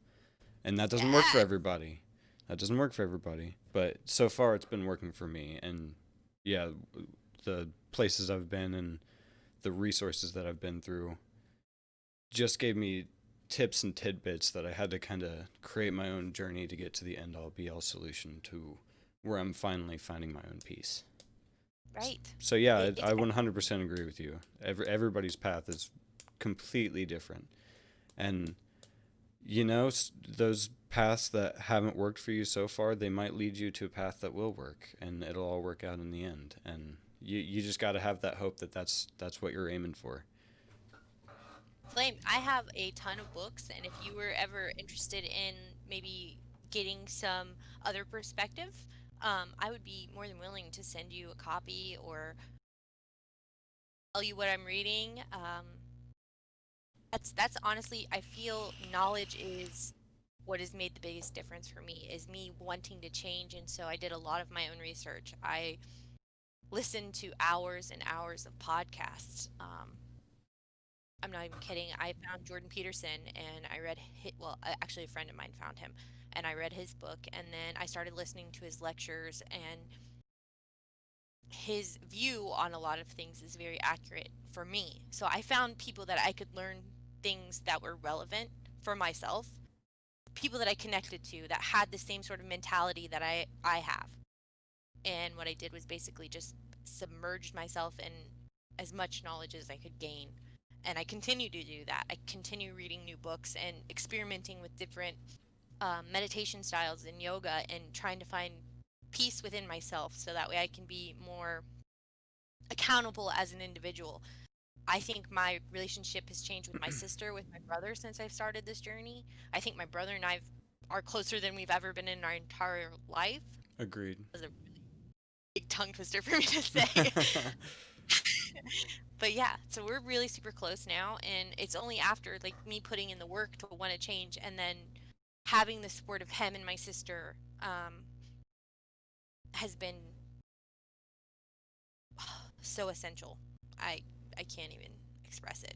And that doesn't work for Yeah. everybody. That doesn't work for everybody. But so far, it's been working for me. And yeah, the places I've been and the resources that I've been through just gave me tips and tidbits that I had to kind of create my own journey to get to the end all be all solution to where I'm finally finding my own peace. Right. So yeah, It's I 100% agree with you. Everybody's path is completely different, and you know those paths that haven't worked for you so far, they might lead you to a path that will work, and it'll all work out in the end. And you just got to have that hope that that's what you're aiming for. Flame. I have a ton of books, and if you were ever interested in maybe getting some other perspective, I would be more than willing to send you a copy or tell you what I'm reading. That's honestly, I feel knowledge is what has made the biggest difference for me, is me wanting to change. And so I did a lot of my own research. I listened to hours and hours of podcasts. I'm not even kidding. I found Jordan Peterson and I read well, actually a friend of mine found him and I read his book, and then I started listening to his lectures, and his view on a lot of things is very accurate for me. So I found people that I could learn things that were relevant for myself, people that I connected to that had the same sort of mentality that I have. And what I did was basically just submerged myself in as much knowledge as I could gain. And I continue to do that. I continue reading new books and experimenting with different meditation styles and yoga and trying to find peace within myself so that way I can be more accountable as an individual. I think my relationship has changed with my sister, with my brother since I've started this journey. I think my brother and I are closer than we've ever been in our entire life. Agreed. That was a big tongue twister for me to say. But yeah, so we're really super close now, and it's only after like me putting in the work to want to change, and then having the support of him and my sister has been so essential. I I can't even express it.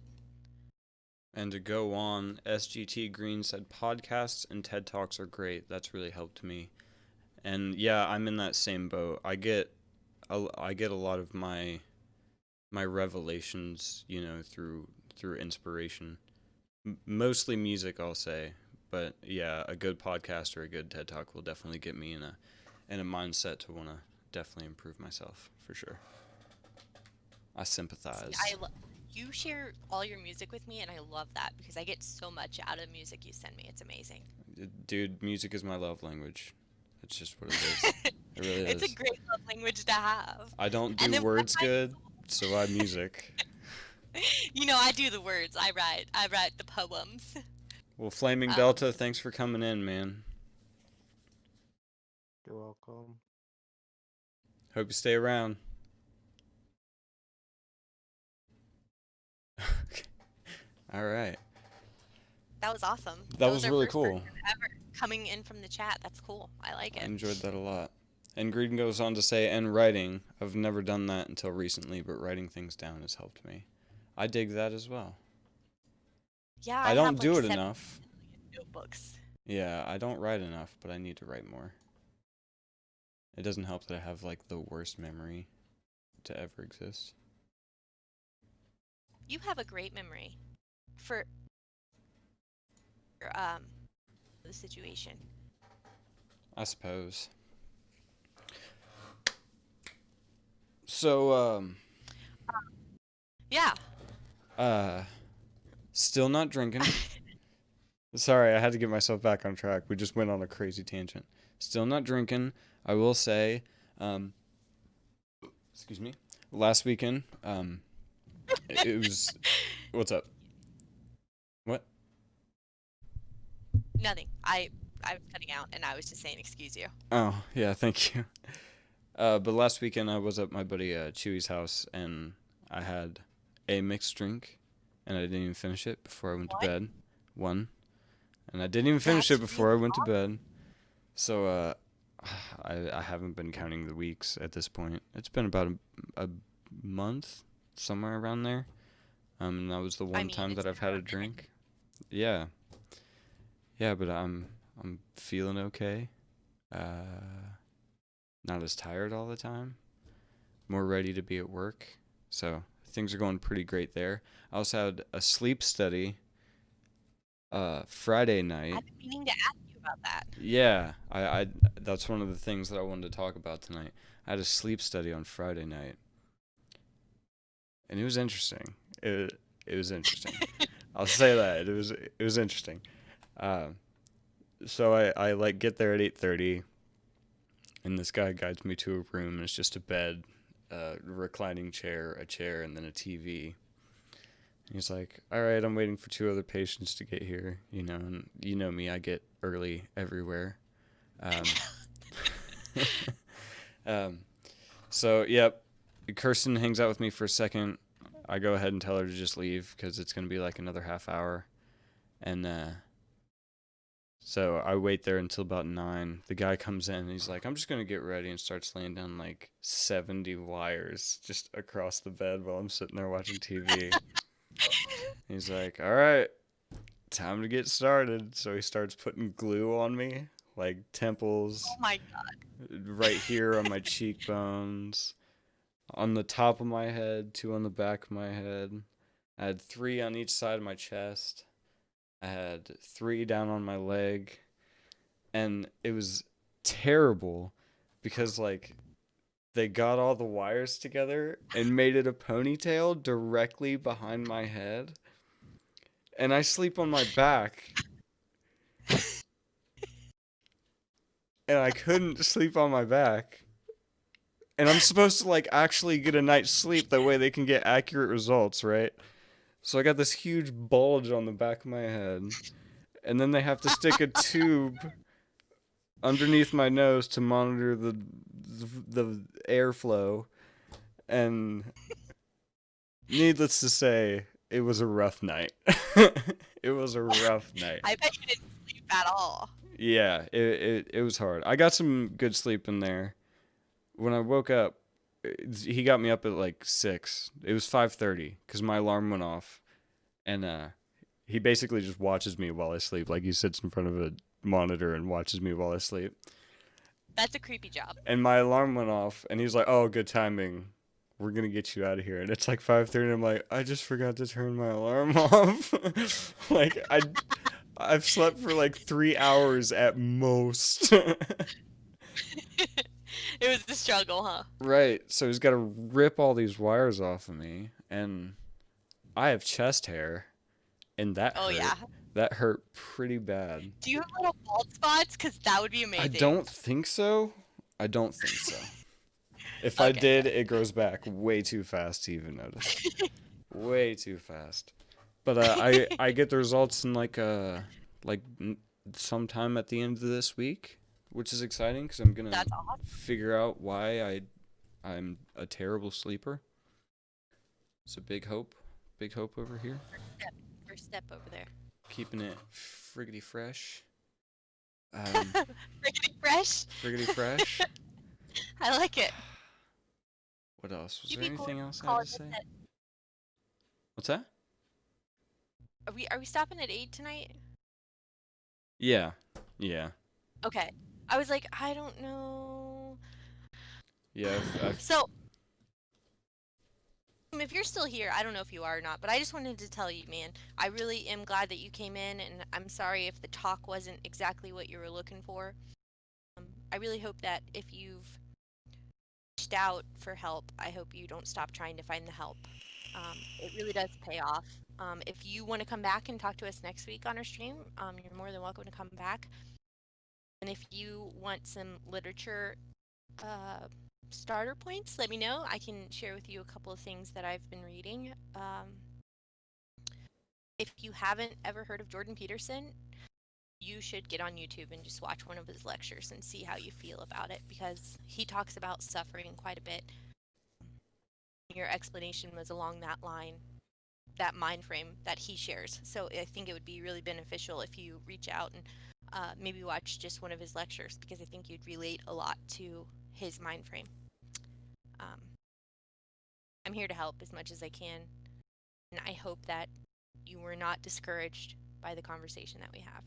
And to go on, SGT Green said podcasts and TED Talks are great. That's really helped me. And yeah, I'm in that same boat. I get a lot of my revelations, through inspiration. Mostly music, I'll say. But yeah, a good podcast or a good TED Talk will definitely get me in a mindset to want to definitely improve myself, for sure. I See, sympathize. you share all your music with me, and I love that because I get so much out of the music you send me. It's amazing. Dude, music is my love language. It's just what it is. It really It's a is. great love language to have. I don't And do then what words good, so I music. I do the words. I write the poems. Well, Flaming Um, Delta, thanks for coming in, man. You're welcome. Hope you stay around. All right. that was awesome. That That was was our really first cool. person ever coming in from the chat. That's cool. I like I it. enjoyed that a lot. And Green goes on to say, and writing. I've never done that until recently, but writing things down has helped me. I dig that as well. Yeah, I I don't have like do it 7 enough. notebooks. Yeah, I don't write enough, but I need to write more. It doesn't help that I have like the worst memory to ever exist. You have a great memory for the situation. I suppose. So, Yeah. still not drinking. Sorry, I had to get myself back on track. We just went on a crazy tangent. Still not drinking. I will say, um, excuse me. Last weekend, it was. What's up? What? Nothing. I was cutting out, and I was just saying excuse you. Oh, yeah, thank you. But last weekend I was at my buddy Chewy's house, and I had a mixed drink, and I didn't even finish it before I went to What? bed. One, and I didn't even finish it That's before I really went to bed. So I haven't been counting the weeks at this point. It's been about a month, somewhere around there. And that was the I one mean, time it's that been I've had a a minute. drink. Yeah, yeah, but I'm feeling okay. Not as tired all the time. More ready to be at work. So things are going pretty great there. I also had a sleep study Friday night. I've been meaning to ask you about that. Yeah, I that's one of the things that I wanted to talk about tonight. I had a sleep study on Friday night, and it was interesting. It was interesting. I'll say that it was interesting. Uh, so I like get there at 8:30, and this guy guides me to a room, and it's just a bed, a reclining chair, a chair, and then a TV. He's like, "All right, I'm waiting for two other patients to get here, and you know me, I get early everywhere." Um, so, yep. Kirsten hangs out with me for a second. I go ahead and tell her to just leave because it's going to be like another half hour. And so I wait there until about 9. The guy comes in and he's like, I'm just going to get ready, and starts laying down like 70 wires just across the bed while I'm sitting there watching TV. He's like, all right, time to get started. So he starts putting glue on me, like temples, Oh my god. right here on my cheekbones, on the top of my head, 2 on the back of my head. I had 3 on each side of my chest. I had 3 down on my leg. And it was terrible because, like, they got all the wires together and made it a ponytail directly behind my head. And I sleep on my back. And I couldn't sleep on my back. And I'm supposed to, like, actually get a night's sleep. That way they can get accurate results, right? So I got this huge bulge on the back of my head. And then they have to stick a tube underneath my nose to monitor the airflow. And needless to say, it was a rough night. It was a rough night. I bet you didn't sleep at all. Yeah, it was hard. I got some good sleep in there. When I woke up, he got me up at like 6. It was 5:30 because my alarm went off, and he basically just watches me while I sleep. Like, he sits in front of a monitor and watches me while I sleep. That's a creepy job. And my alarm went off, and he's like, "Oh, good timing. We're gonna get you out of here." And it's like 5:30, and I'm like, "I just forgot to turn my alarm off." Like, I've slept for like 3 hours at most. It was the struggle, huh? Right. So he's got to rip all these wires off of me, and I have chest hair, and that Oh hurt. yeah. That hurt pretty bad. Do you have little bald spots? Because that would be amazing. I don't think so. If I Okay. did, it grows back way too fast to even notice. Way too fast. But I get the results in sometime at the end of this week, which is exciting because I'm gonna That's awesome. figure out why I'm a terrible sleeper. It's a big hope over here. First step over there. Keeping it friggity fresh. Friggity fresh. Friggity fresh. I like it. What else? Was You'd there be cool anything to else I call had it to say? this at- What's that? Are we stopping at 8 tonight? Yeah. Yeah. Okay. I was like, I don't know. Yeah. So, if you're still here, I don't know if you are or not, but I just wanted to tell you, man, I really am glad that you came in, and I'm sorry if the talk wasn't exactly what you were looking for. I really hope that if you've reached out for help, I hope you don't stop trying to find the help. It really does pay off. If you want to come back and talk to us next week on our stream, you're more than welcome to come back. And if you want some literature starter points, let me know. I can share with you a couple of things that I've been reading. If you haven't ever heard of Jordan Peterson, you should get on YouTube and just watch one of his lectures and see how you feel about it, because he talks about suffering quite a bit. Your explanation was along that line, that mind frame that he shares. So I think it would be really beneficial if you reach out and maybe watch just one of his lectures, because I think you'd relate a lot to his mind frame. I'm here to help as much as I can, and I hope that you were not discouraged by the conversation that we have.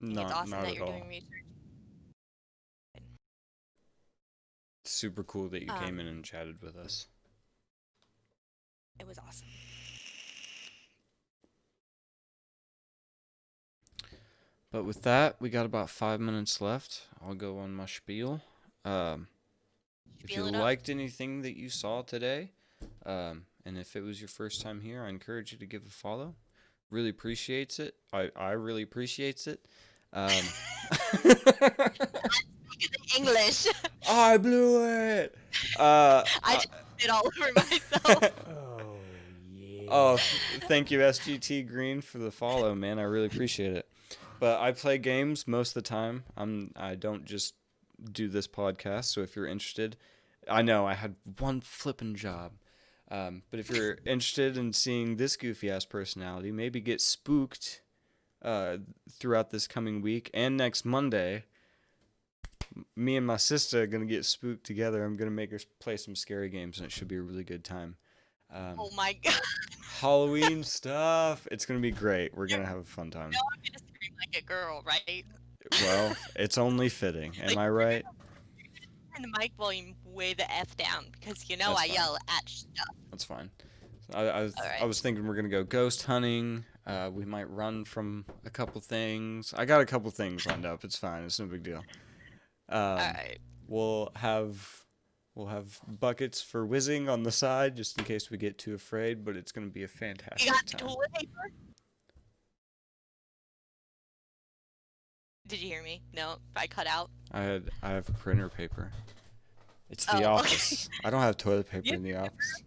It's awesome Not that at you're all. doing research. Super cool that you came in and chatted with us. It was awesome. But with that, we got about 5 minutes left. I'll go on my spiel. If you Spiel it up. liked anything that you saw today, and if it was your first time here, I encourage you to give a follow. Really appreciates it. I really appreciates it. English. I blew it. I just did all over myself. Oh yeah. Oh, thank you, SGT Green, for the follow, man. I really appreciate it. But I play games most of the time. I don't just do this podcast. So if you're interested, I know I had one flippin' job. But if you're interested in seeing this goofy ass personality, maybe get spooked throughout this coming week and next Monday. Me and my sister are gonna get spooked together. I'm gonna make her play some scary games, and it should be a really good time. Oh my god. Halloween stuff. It's gonna be great. We're gonna have a fun time. No, I'm gonna scream like a girl, right? Well, it's only fitting. Am Like, I right? turn the mic volume way the F down because you know That's I fine. yell at stuff. That's fine. I Alright. was thinking we're gonna go ghost hunting. We might run from a couple things. I got a couple things lined up. It's fine. It's no big deal. Alright. We'll have buckets for whizzing on the side just in case we get too afraid. But it's gonna be a You fantastic got time. toilet paper? Did you hear me? No, I cut out. I have printer paper. It's Oh, the okay. office. I don't have toilet paper You in the office.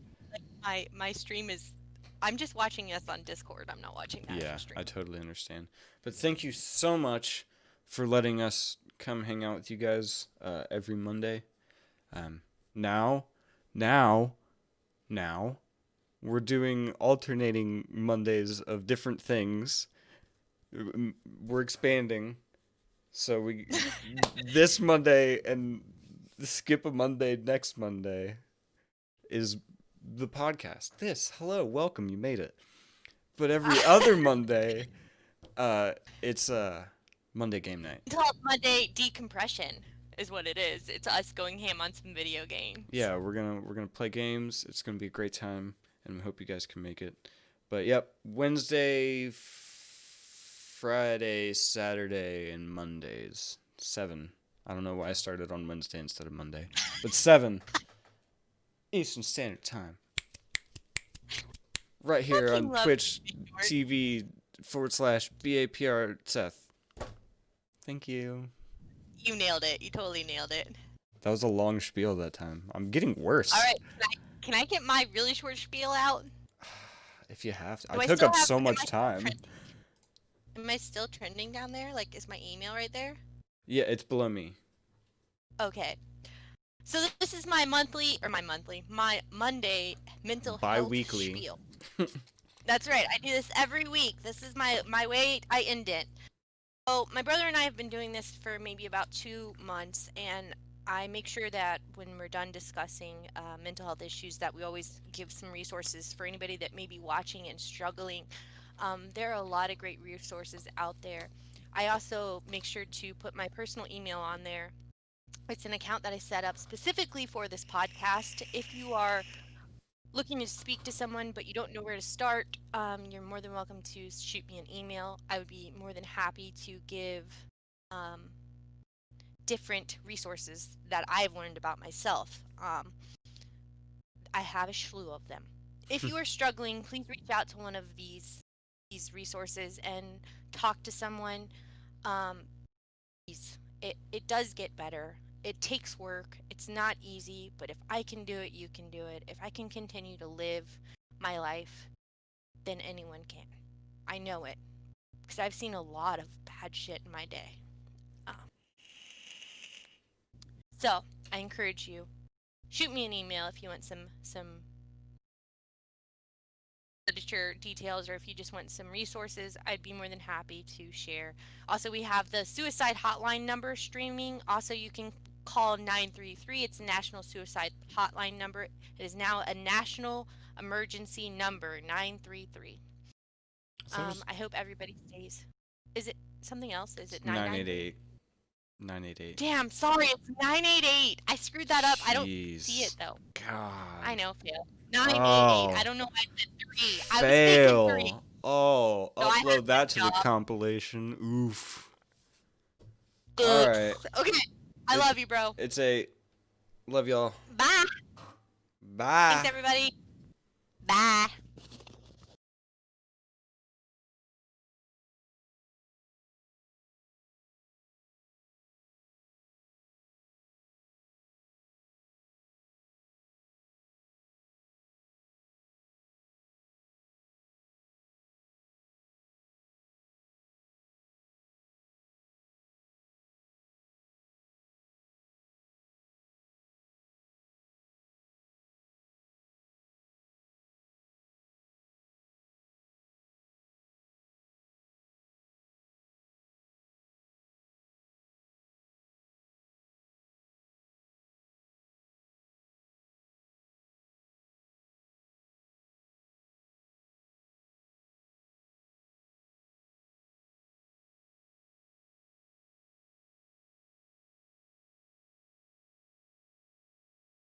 My stream is. I'm just watching us on Discord. I'm not watching the Yeah, actual stream. I totally understand. But thank you so much for letting us come hang out with you guys every Monday. Now, we're doing alternating Mondays of different things. We're expanding. So we this Monday and skip a Monday next Monday is the podcast. Hello, welcome, you made it. But every other Monday, it's Monday game night. It's called Monday decompression, is what it is. It's us going ham on some video games. Yeah, we're gonna play games. It's gonna be a great time, and we hope you guys can make it. But yep, Wednesday, Friday, Saturday, and Mondays 7. I don't know why I started on Wednesday instead of Monday, but 7 Eastern Standard Time. Right here Fucking on love Twitch you, George. TV/BAPR Seth. Thank you. You nailed it. You totally nailed it. That was a long spiel that time. I'm getting worse. All right, can I get my really short spiel out? If you have to. Do I I took still up have- so am much I time. Am I still trending down there? Like, is my email right there? Yeah, it's below me. Okay. So this is my Monday mental Bi-weekly. health spiel. That's right. I do this every week. This is my way I end it. So my brother and I have been doing this for maybe about 2 months, and I make sure that when we're done discussing mental health issues, that we always give some resources for anybody that may be watching and struggling. There are a lot of great resources out there. I also make sure to put my personal email on there. It's an account that I set up specifically for this podcast. If you are looking to speak to someone but you don't know where to start, you're more than welcome to shoot me an email. I would be more than happy to give different resources that I've learned about myself. I have a slew of them. If you are struggling, please reach out to one of these resources and talk to someone. It does get better. It takes work. It's not easy, but if I can do it, you can do it. If I can continue to live my life, then anyone can. I know it because I've seen a lot of bad shit in my day. So I encourage you, shoot me an email if you want some literature details, or if you just want some resources. I'd be more than happy to share. Also, we have the suicide hotline number streaming. Also, you can call 933. It's a national suicide hotline number. It is now a national emergency number, 933. I hope everybody stays. Is it something else? Is it 988. 988. Damn, sorry, it's 988. I screwed that up. I don't Jeez. see it though. God. I know, fail. 988. Oh. I don't know why I said 3. I was Fail. thinking 3. Oh, So I upload had that one to the job. compilation. Oof. Oops. Alright. Okay. I love you, bro. It's a love y'all. Bye. Bye. Thanks, everybody. Bye.